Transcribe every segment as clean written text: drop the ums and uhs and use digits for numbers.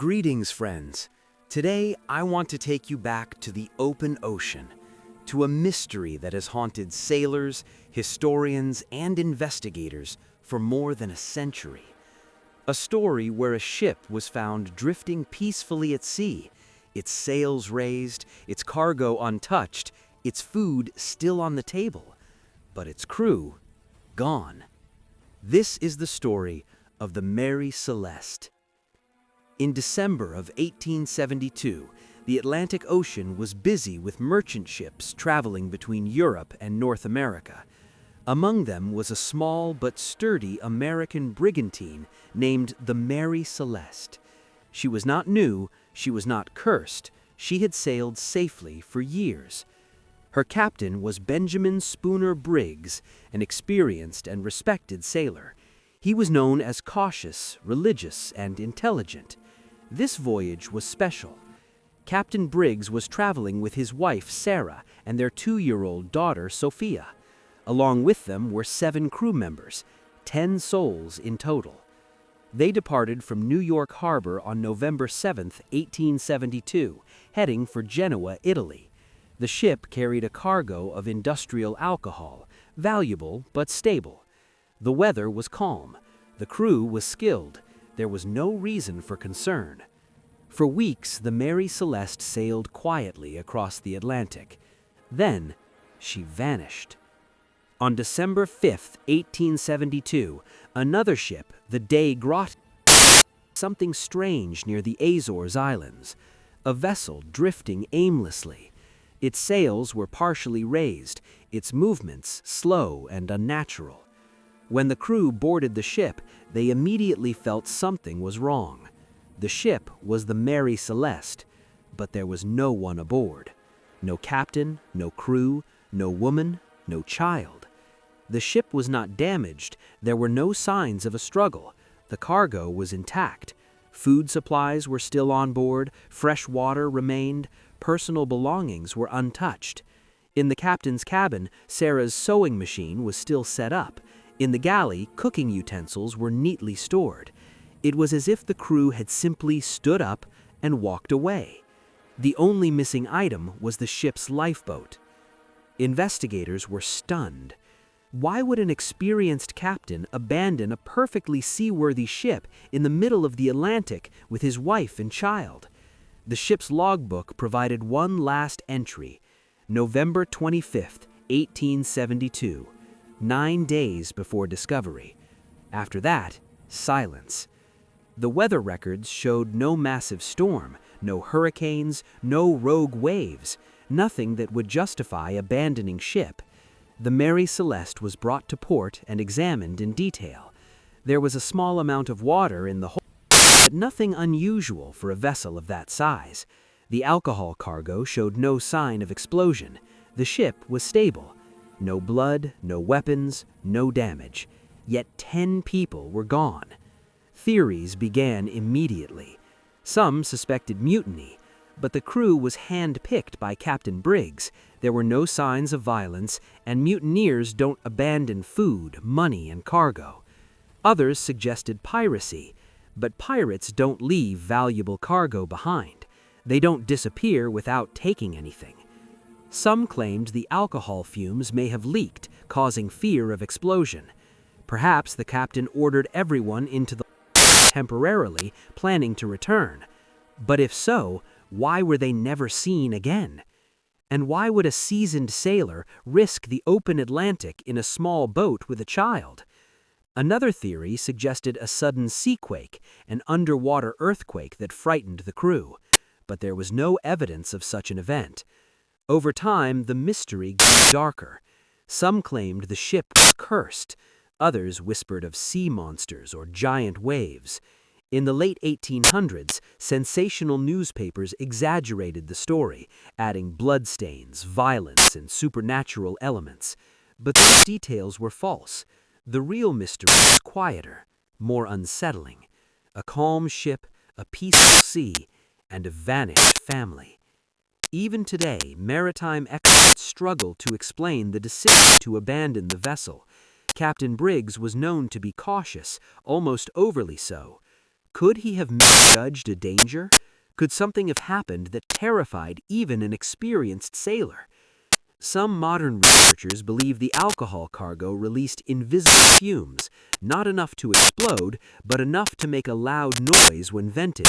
Greetings, friends. Today, I want to take you back to the open ocean, to a mystery that has haunted sailors, historians, and investigators for more than a century. A story where a ship was found drifting peacefully at sea, its sails raised, its cargo untouched, its food still on the table, but its crew gone. This is the story of the Mary Celeste. In December of 1872, the Atlantic Ocean was busy with merchant ships traveling between Europe and North America. Among them was a small but sturdy American brigantine named the Mary Celeste. She was not new, she was not cursed, she had sailed safely for years. Her captain was Benjamin Spooner Briggs, an experienced and respected sailor. He was known as cautious, religious, and intelligent. This voyage was special. Captain Briggs was traveling with his wife Sarah and their 2-year-old daughter Sophia. Along with them were 7 crew members, 10 souls in total. They departed from New York Harbor on November 7, 1872, heading for Genoa, Italy. The ship carried a cargo of industrial alcohol, valuable but stable. The weather was calm. The crew was skilled. There was no reason for concern. For weeks, the Mary Celeste sailed quietly across the Atlantic. Then, she vanished. On December 5, 1872, another ship, the Des Grottes, something strange near the Azores Islands. A vessel drifting aimlessly. Its sails were partially raised, its movements slow and unnatural. When the crew boarded the ship, they immediately felt something was wrong. The ship was the Mary Celeste, but there was no one aboard. No captain, no crew, no woman, no child. The ship was not damaged, there were no signs of a struggle. The cargo was intact. Food supplies were still on board, fresh water remained, personal belongings were untouched. In the captain's cabin, Sarah's sewing machine was still set up. In the galley, cooking utensils were neatly stored. It was as if the crew had simply stood up and walked away. The only missing item was the ship's lifeboat. Investigators were stunned. Why would an experienced captain abandon a perfectly seaworthy ship in the middle of the Atlantic with his wife and child? The ship's logbook provided one last entry, November 25, 1872, 9 days before discovery. After that, silence. The weather records showed no massive storm, no hurricanes, no rogue waves, nothing that would justify abandoning ship. The Mary Celeste was brought to port and examined in detail. There was a small amount of water in the hold, but nothing unusual for a vessel of that size. The alcohol cargo showed no sign of explosion. The ship was stable. No blood, no weapons, no damage. Yet 10 people were gone. Theories began immediately. Some suspected mutiny, but the crew was hand-picked by Captain Briggs. There were no signs of violence, and mutineers don't abandon food, money, and cargo. Others suggested piracy, but pirates don't leave valuable cargo behind. They don't disappear without taking anything. Some claimed the alcohol fumes may have leaked, causing fear of explosion. Perhaps the captain ordered everyone into the temporarily, planning to return. But if so, why were they never seen again? And why would a seasoned sailor risk the open Atlantic in a small boat with a child? Another theory suggested a sudden seaquake, an underwater earthquake that frightened the crew. But there was no evidence of such an event. Over time, the mystery grew darker. Some claimed the ship was cursed. Others whispered of sea monsters or giant waves. In the late 1800s, sensational newspapers exaggerated the story, adding bloodstains, violence, and supernatural elements. But those details were false. The real mystery was quieter, more unsettling. A calm ship, a peaceful sea, and a vanished family. Even today, maritime experts struggle to explain the decision to abandon the vessel. Captain Briggs was known to be cautious, almost overly so. Could he have misjudged a danger? Could something have happened that terrified even an experienced sailor? Some modern researchers believe the alcohol cargo released invisible fumes, not enough to explode, but enough to make a loud noise when vented.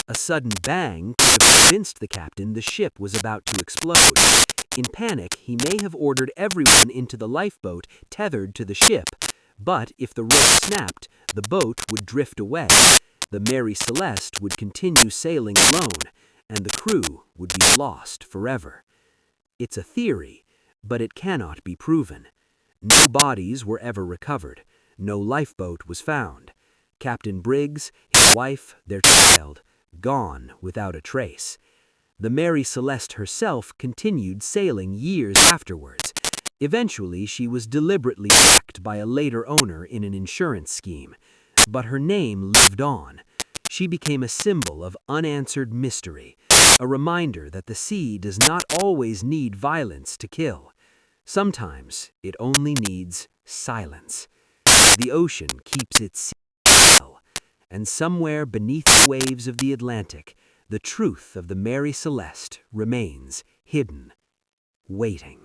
A sudden bang could have convinced the captain the ship was about to explode. In panic, he may have ordered everyone into the lifeboat tethered to the ship, but if the rope snapped, the boat would drift away. The Mary Celeste would continue sailing alone, and the crew would be lost forever. It's a theory, but it cannot be proven. No bodies were ever recovered. No lifeboat was found. Captain Briggs, his wife, their child, gone without a trace. The Mary Celeste herself continued sailing years afterwards. Eventually, she was deliberately wrecked by a later owner in an insurance scheme. But her name lived on. She became a symbol of unanswered mystery, a reminder that the sea does not always need violence to kill. Sometimes it only needs silence. The ocean keeps its sea still, and somewhere beneath the waves of the Atlantic, the truth of the Mary Celeste remains hidden, waiting.